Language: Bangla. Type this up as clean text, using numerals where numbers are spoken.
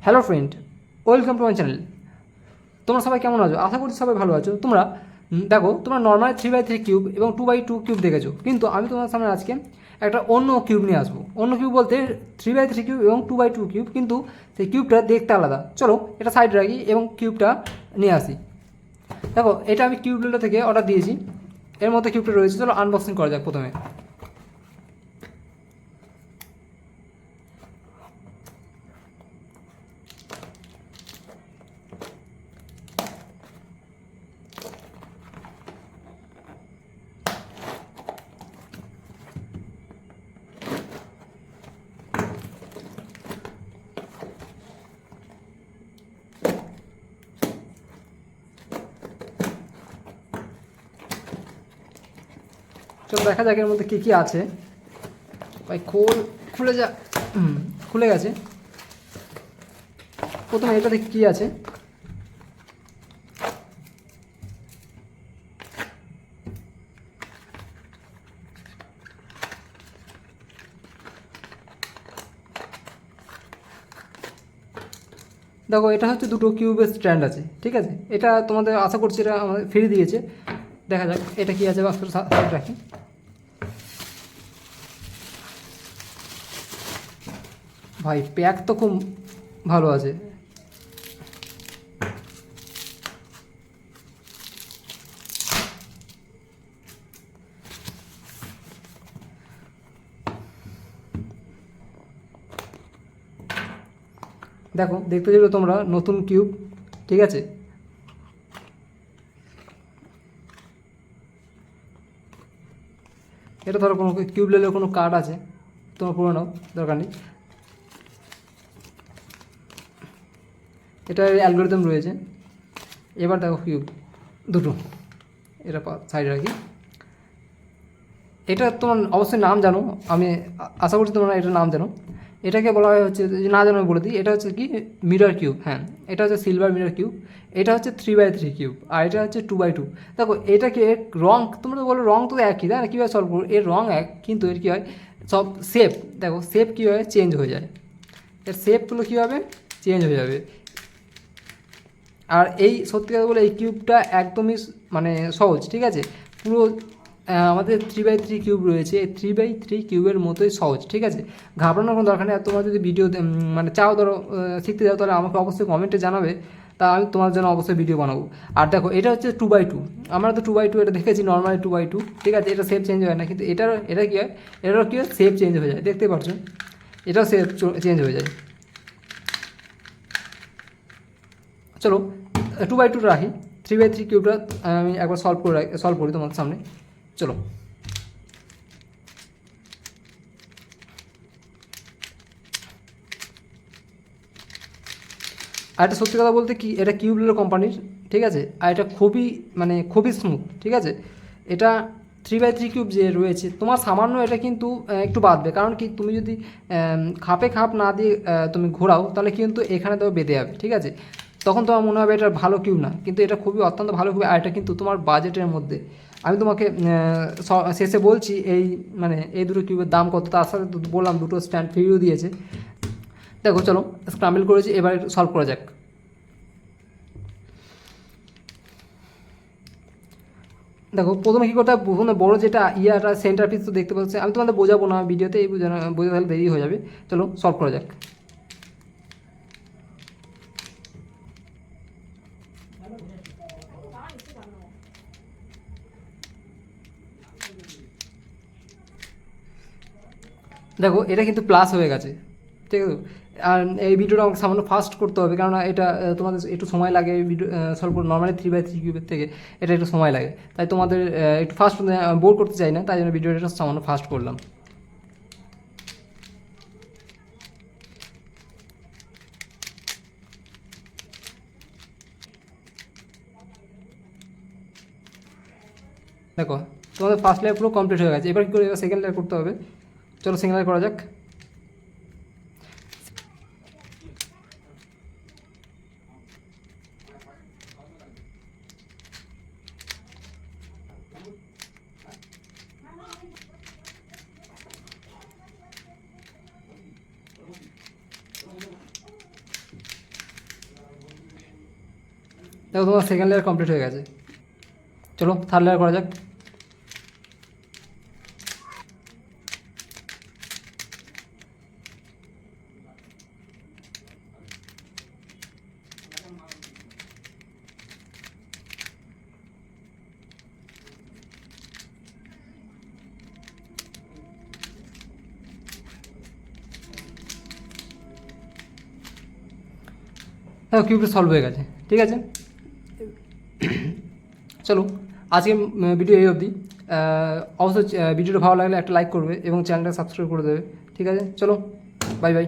Hello friend, welcome to my channel. তোমরা সবাই কেমন আছো? আশা করছি সবাই ভালো আছো। তোমরা দেখো, তোমরা নর্মাল 3x3 কিউব এবং 2x2 কিউব দেখেছো, কিন্তু আমি তোমার সামনে আজকে একটা অন্য কিউব নিয়ে আসবো। অন্য কিউব বলতে 3x3 কিউব এবং 2x2 কিউব, কিন্তু সেই কিউবটা দেখতে আলাদা। চলো এটা সাইড রাখি এবং কিউবটা নিয়ে আসি। দেখো, এটা আমি কিউব লেলো থেকে অর্ডার দিয়েছি। এর মধ্যে কিউবটা রয়েছে, চলো আনবক্সিং করা যাক প্রথমে। চলো দেখা যাক এর মধ্যে কী কী আছে। ভাই খুলে যা। খুলে গেছে। প্রথমে এটা দেখি কী আছে। দেখো, এটা হচ্ছে দুটো কিউবের স্ট্যান্ড আছে, ঠিক আছে। এটা তোমাদের আশা করছি এটা আমাদের ফ্রি দিয়েছে। দেখা যাক এটা কী আছে, বাক্সটা সাইড রাখি। ভাই প্যাক তো খুব ভালো আছে। দেখো, দেখতে চাইলে তোমরা নতুন কিউব, ঠিক আছে। এটা ধরো কোনো কিউব নিলে কোনো কার্ড আছে, তোমার পুরোনো দরকার নেই। এটার অ্যালগোরিদম রয়েছে। এবার দেখো কিউব দুটো, এটা সাইডে রাখি। এটা তোমার অবশ্যই নাম জানো, আমি আশা করছি তোমরা এটার নাম জানো। এটাকে বলা হয় হচ্ছে, যে না জানো বলে দিই, এটা হচ্ছে কি মিরর কিউব। হ্যাঁ, এটা হচ্ছে সিলভার মিরর কিউব। এটা হচ্ছে 3x3 কিউব, আর এটা হচ্ছে 2x2। দেখো এটাকে রং, তোমরা তো বলো রং তো একই, তাই না? কীভাবে সলভ করবো? এর রং এক, কিন্তু এর কী হয়, সব শেপ, দেখো শেপ কীভাবে চেঞ্জ হয়ে যায়, এর শেপগুলো কীভাবে চেঞ্জ হয়ে যাবে। আর এই সত্যি কথা বলে এই কিউবটা একদমই মানে সহজ, ঠিক আছে। পুরো আমাদের 3x3 কিউব রয়েছে, এই 3x3 কিউবের মতোই সহজ, ঠিক আছে। ঘাবড়ানোর কোনো দরকার নেই। আর তোমরা যদি ভিডিও মানে চাও, ধরো শিখতে যাও, তাহলে আমাকে অবশ্যই কমেন্টে জানাবে, তা আমি তোমার জন্য অবশ্যই ভিডিও বানাবো। আর দেখো, এটা হচ্ছে 2x2। আমরা তো 2x2 এটা দেখেছি, নর্মালি 2x2, ঠিক আছে। এটা শেপ চেঞ্জ হয় না, কিন্তু এটা কী হয়, এটারও কী হয়, শেপ চেঞ্জ হয়ে যায়, দেখতে পাচ্ছ। এটাও শেপ চেঞ্জ হয়ে যায়। চলো 2x2 রাখি, 3x3 কিউবটা আমি একবার সলভ করি তোমার সামনে। চলো, আর এটা সত্যি কথা বলতে কি, এটা কিউবলের কোম্পানির, ঠিক আছে। আর এটা খুবই স্মুথ, ঠিক আছে। এটা 3x3 কিউব যে রয়েছে, তোমার সামান্য এটা কিন্তু একটু বাঁধবে, কারণ কি, তুমি যদি খাপে খাপ না দিয়ে তুমি ঘোরাও, তাহলে কিন্তু এখানে তো বেঁধে যাবে, ঠিক আছে। তখন তোমার মনে হবে এটা ভালো কিউব না, কিন্তু এটা খুবই অত্যন্ত ভালো কিউব। আর এটা কিন্তু তোমার বাজেটের মধ্যে। আমি তোমাকে শেষে বলছি এই দুটো কিউবের দাম কত। তার সাথে বললাম দুটো স্ট্যান্ড ফ্রিও দিয়েছে। দেখো চলো স্ক্রাম্বল করেছি, এবার সলভ করা যাক। দেখো প্রথমে কী করতে হবে, প্রথমে বড়ো যেটা ইয়াটা সেন্টার পিস তো দেখতে পাচ্ছি। আমি তোমাদের বোঝাবো না ভিডিওতে, এই বোঝাতে তাহলে দেরি হয়ে যাবে। চলো সলভ করা যাক। দেখো এটা কিন্তু প্লাস হয়ে গেছে, ঠিক আছে। আর এই ভিডিওটা আমাকে সামান্য ফাস্ট করতে হবে, কারণ এটা তোমাদের একটু সময় লাগে। ভিডিও সলভ করে নর্মালি 3x3 কিউবের থেকে এটা একটু সময় লাগে, তাই তোমাদের একটু ফাস্ট বোর করতে চাই না, তাই জন্য ভিডিওটা সামান্য ফাস্ট করলাম। দেখো তোমাদের ফার্স্ট লেয়ার পুরো কমপ্লিট হয়ে গেছে। এবার কী করে, এবার সেকেন্ড লেয়ার করতে হবে। চলো সেকেন্ড লেয়ার করা যাক। দেখো তোমার সেকেন্ড লেয়ার কমপ্লিট হয়ে গেছে। চলো থার্ড লেয়ার করা যাক। দেখো কিউবটা সলভ হয়ে গেছে, ঠিক আছে। চলো আজকে ভিডিও এই অবধি। অবশ্যই ভিডিওটা ভালো লাগলে একটা লাইক করবে এবং চ্যানেলটা সাবস্ক্রাইব করে দেবে, ঠিক আছে। চলো বাই বাই।